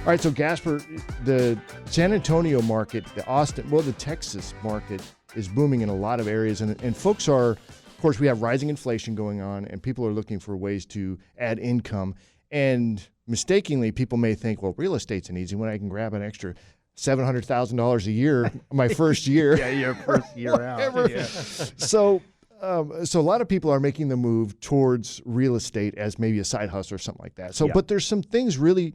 All right, so Gasper, the San Antonio market, the Texas market is booming in a lot of areas, and folks are, of course, we have rising inflation going on, and people are looking for ways to add income. And mistakenly, people may think, well, real estate's an easy one. I can grab an extra $700,000 a year my first year. Yeah, your first year out. Yeah. So a lot of people are making the move towards real estate as maybe a side hustle or something like that. So, but there's some things really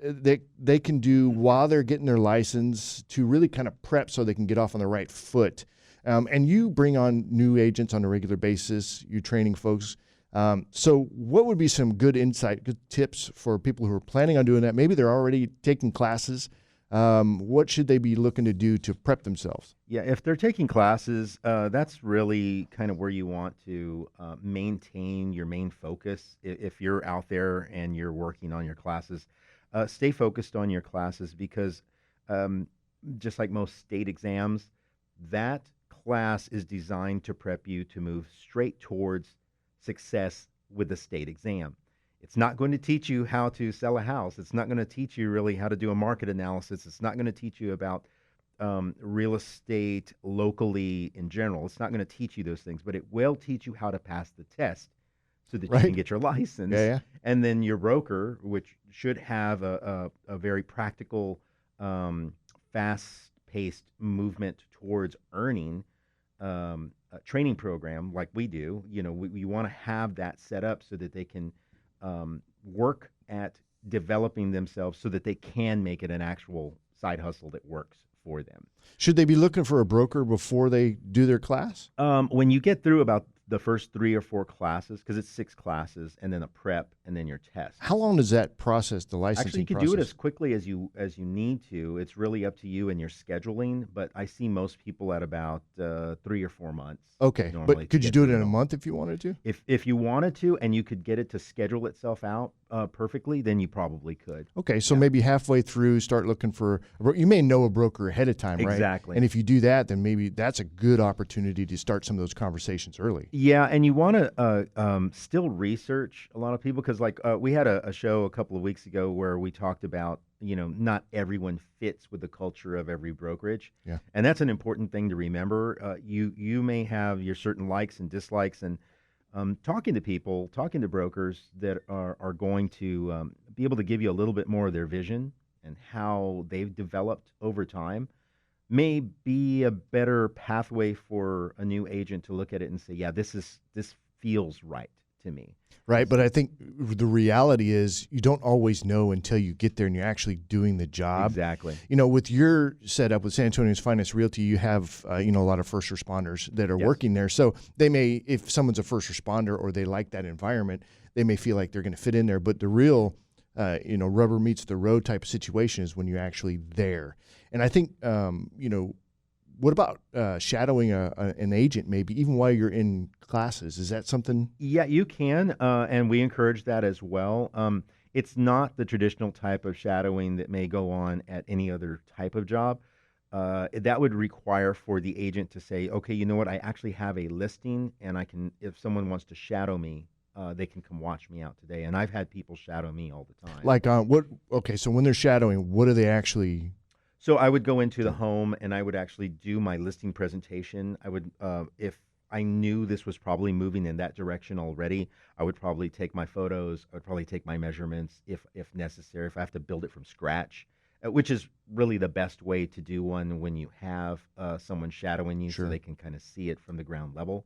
that they can do while they're getting their license to really kind of prep so they can get off on the right foot. And you bring on new agents on a regular basis. You're training folks. So what would be some good tips for people who are planning on doing that? Maybe they're already taking classes. What should they be looking to do to prep themselves? Yeah, if they're taking classes, that's really kind of where you want to maintain your main focus. If you're out there and you're working on your classes, stay focused on your classes because just like most state exams, that class is designed to prep you to move straight towards success with the state exam. It's not going to teach you how to sell a house. It's not going to teach you really how to do a market analysis. It's not going to teach you about real estate locally in general. It's not going to teach you those things, but it will teach you how to pass the test so that you can get your license. Yeah. And then your broker, which should have a very practical, fast-paced movement towards earning a training program like we do. You know, we want to have that set up so that they can work at developing themselves so that they can make it an actual side hustle that works for them. Should they be looking for a broker before they do their class? When you get through about the first 3 or 4 classes, because it's 6 classes, and then a prep, and then your test. How long does that process, the licensing Actually, you can process? do it as quickly as you need to. It's really up to you and your scheduling, but I see most people at about 3 or 4 months. Okay, but could you do it in a month if you wanted to? If you wanted to, and you could get it to schedule itself out perfectly, then you probably could. Okay, so maybe halfway through, start looking for you may know a broker ahead of time, right? Exactly. And if you do that, then maybe that's a good opportunity to start some of those conversations early. Yeah, and you want to still research a lot of people because, like, we had a show a couple of weeks ago where we talked about, not everyone fits with the culture of every brokerage. Yeah. And that's an important thing to remember. You may have your certain likes and dislikes, and talking to brokers that are going to be able to give you a little bit more of their vision and how they've developed over time may be a better pathway for a new agent to look at it and say, yeah, this feels right to me. Right, but I think the reality is you don't always know until you get there and you're actually doing the job. Exactly. With your setup with San Antonio's Finest Realty, you have a lot of first responders that are working there. So they may, if someone's a first responder or they like that environment, they may feel like they're going to fit in there. But the real, rubber meets the road type of situation is when you're actually there. And I think, what about shadowing an agent maybe even while you're in classes? Is that something? Yeah, you can, and we encourage that as well. It's not the traditional type of shadowing that may go on at any other type of job. That would require for the agent to say, okay, you know what, I actually have a listing, and I can, if someone wants to shadow me, they can come watch me out today. And I've had people shadow me all the time. Like what? Okay, so when they're shadowing, what are they actually? So I would go into the home and I would actually do my listing presentation. I would, if I knew this was probably moving in that direction already, I would probably take my photos. I would probably take my measurements if necessary, if I have to build it from scratch, which is really the best way to do one when you have someone shadowing you so they can kind of see it from the ground level.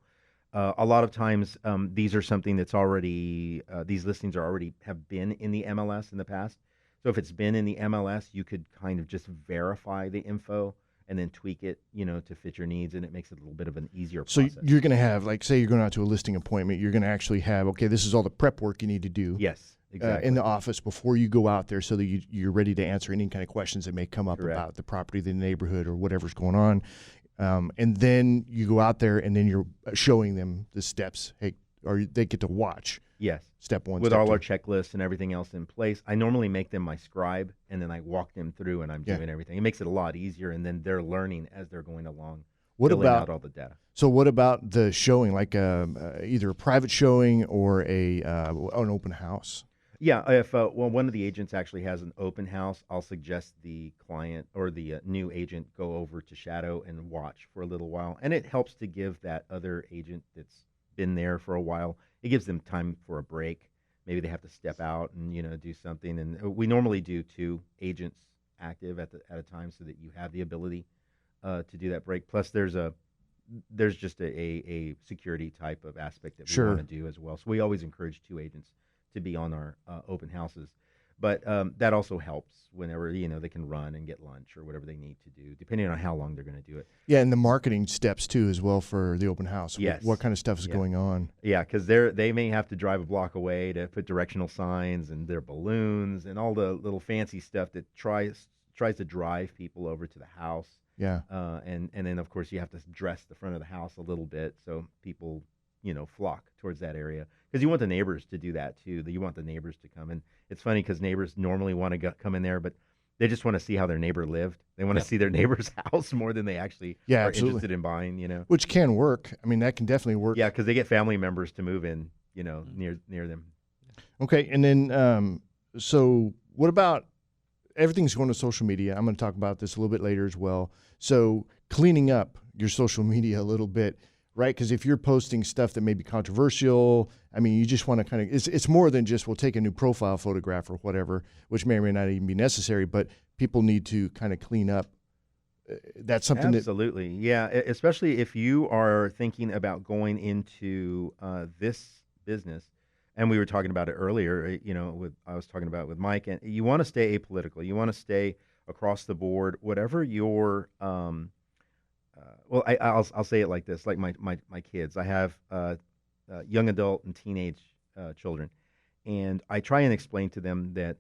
A lot of times, these are something that's already, these listings are already have been in the MLS in the past. So if it's been in the MLS, you could kind of just verify the info and then tweak it, to fit your needs, and it makes it a little bit of an easier process. So you're going to have, like, say you're going out to a listing appointment, you're going to actually have, okay, this is all the prep work you need to do. Yes, exactly. In the office before you go out there so that you're ready to answer any kind of questions that may come up Correct. About the property, the neighborhood, or whatever's going on. And then you go out there and then you're showing them the steps. Hey, or they get to watch. Yes. Step 1, with step all 2. our checklists and everything else in place. I normally make them my scribe, and then I walk them through, and I'm doing everything. It makes it a lot easier, and then they're learning as they're going along, filling out all the data. So what about the showing, like either a private showing or an open house? Yeah, if one of the agents actually has an open house, I'll suggest the client or the new agent go over to Shadow and watch for a little while, and it helps to give that other agent that's been there for a while. It gives them time for a break. Maybe they have to step out and do something. And we normally do two agents active at a time so that you have the ability to do that break. Plus, there's just a security type of aspect that we want Sure. to do as well. So we always encourage two agents to be on our open houses. But that also helps whenever they can run and get lunch or whatever they need to do, depending on how long they're going to do it. Yeah, and the marketing steps too, as well, for the open house. Yes. What kind of stuff is Yeah. going on? Yeah, because they may have to drive a block away to put directional signs and their balloons and all the little fancy stuff that tries to drive people over to the house. Yeah. And then of course you have to dress the front of the house a little bit so people flock towards that area, because you want the neighbors to do that too. You want the neighbors to come in. It's funny because neighbors normally want to come in there, but they just want to see how their neighbor lived. They want to see their neighbor's house more than they actually are absolutely. interested in buying. Which can work. I mean, that can definitely work. Yeah, because they get family members to move in, near them. Okay, and then so what about everything's going to social media? I'm going to talk about this a little bit later as well. So cleaning up your social media a little bit, right? Because if you're posting stuff that may be controversial, I mean, you just want to kind of, it's more than just, we'll take a new profile photograph or whatever, which may or may not even be necessary, but people need to kind of clean up. That's something Absolutely. Yeah, especially if you are thinking about going into this business. And we were talking about it earlier, I was talking about it with Mike, and you want to stay apolitical. You want to stay across the board, whatever your I'll say it like this, like my kids. I have young adult and teenage children, and I try and explain to them that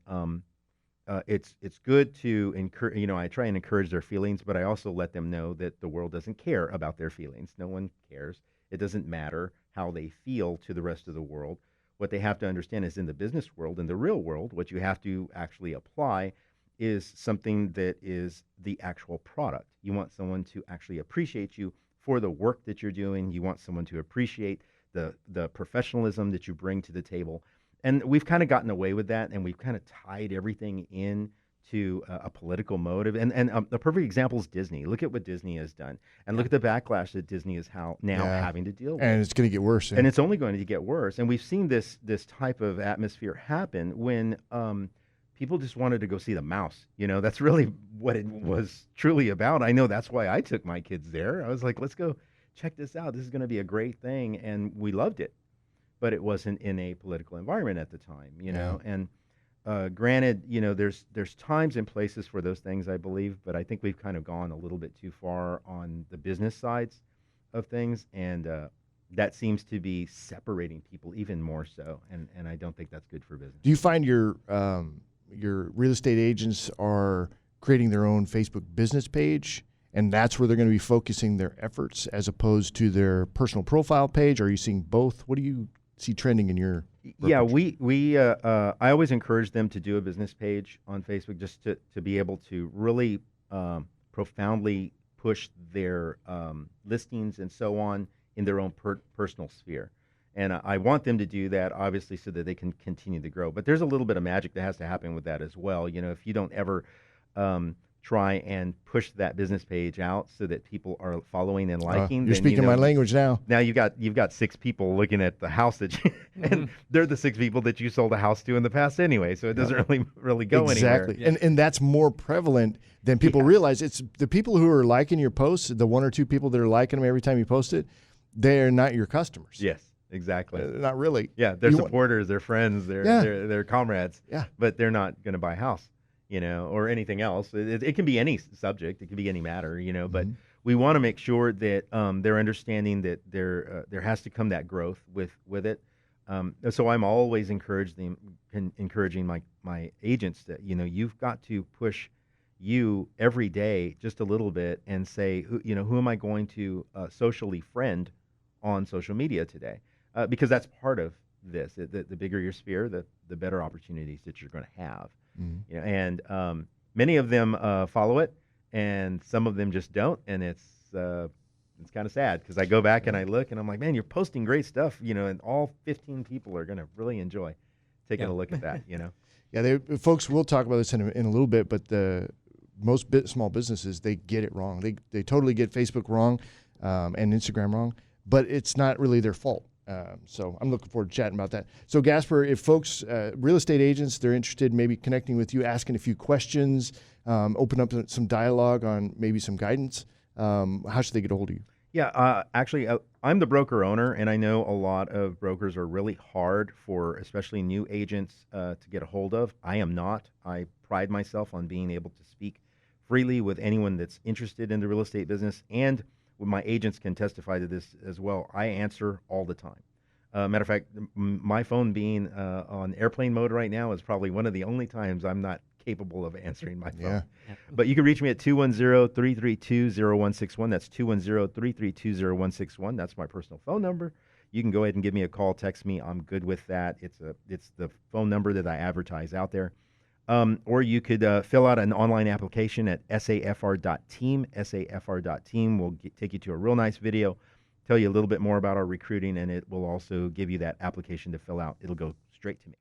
it's good to encourage. I try and encourage their feelings, but I also let them know that the world doesn't care about their feelings. No one cares. It doesn't matter how they feel to the rest of the world. What they have to understand is in the business world, in the real world, what you have to actually apply is something that is the actual product. You want someone to actually appreciate you for the work that you're doing. You want someone to appreciate the professionalism that you bring to the table. And we've kind of gotten away with that, and we've kind of tied everything in to a political motive. And the perfect example is Disney. Look at what Disney has done, and look at the backlash that Disney is now having to deal with. And it's going to get worse. And it's only going to get worse. And we've seen this type of atmosphere happen when people just wanted to go see the mouse. That's really what it was truly about. I know that's why I took my kids there. I was like, let's go check this out. This is going to be a great thing. And we loved it. But it wasn't in a political environment at the time, And granted, there's times and places for those things, I believe. But I think we've kind of gone a little bit too far on the business sides of things. And that seems to be separating people even more so. And I don't think that's good for business. Do you find your real estate agents are creating their own Facebook business page, and that's where they're going to be focusing their efforts as opposed to their personal profile page? Or are you seeing both? What do you see trending in your brokerage? Yeah, I always encourage them to do a business page on Facebook, just to be able to really profoundly push their listings and so on in their own personal sphere. And I want them to do that, obviously, so that they can continue to grow. But there's a little bit of magic that has to happen with that as well. If you don't ever try and push that business page out so that people are following and liking, you're speaking my language now. Now you've got 6 people looking at the house that you, and they're the 6 people that you sold a house to in the past anyway. So it doesn't really go anywhere. Exactly, and that's more prevalent than people realize. It's the people who are liking your posts, the 1 or 2 people that are liking them every time you post it. They're not your customers. Yes. Exactly. Not really. Yeah, they're supporters, they're friends, they're comrades. Yeah. But they're not going to buy a house, or anything else. It can be any subject, it can be any matter, But we want to make sure that they're understanding that there has to come that growth with it. So I'm always encouraging my agents that you've got to push you every day just a little bit and say who am I going to socially friend on social media today. Because that's part of this. The bigger your sphere, the better opportunities that you're going to have. Mm-hmm. And many of them follow it, and some of them just don't. And it's kind of sad because I go back and I look and I'm like, man, you're posting great stuff, and all 15 people are going to really enjoy taking a look at that, you know. Yeah, folks will talk about this in a little bit, but the most small businesses, they get it wrong. They totally get Facebook wrong and Instagram wrong, but it's not really their fault. So I'm looking forward to chatting about that. So Gasper, if folks, real estate agents, they're interested in maybe connecting with you, asking a few questions, open up some dialogue on maybe some guidance, how should they get a hold of you? Yeah, actually, I'm the broker owner, and I know a lot of brokers are really hard for especially new agents to get a hold of. I am not. I pride myself on being able to speak freely with anyone that's interested in the real estate business, and my agents can testify to this as well. I answer all the time. Matter of fact, my phone being on airplane mode right now is probably one of the only times I'm not capable of answering my phone. Yeah. But you can reach me at 210-332-0161. That's 210-332-0161. That's my personal phone number. You can go ahead and give me a call, text me. I'm good with that. It's the phone number that I advertise out there. Or you could fill out an online application at safr.team. safr.team will take you to a real nice video, tell you a little bit more about our recruiting, and it will also give you that application to fill out. It'll go straight to me.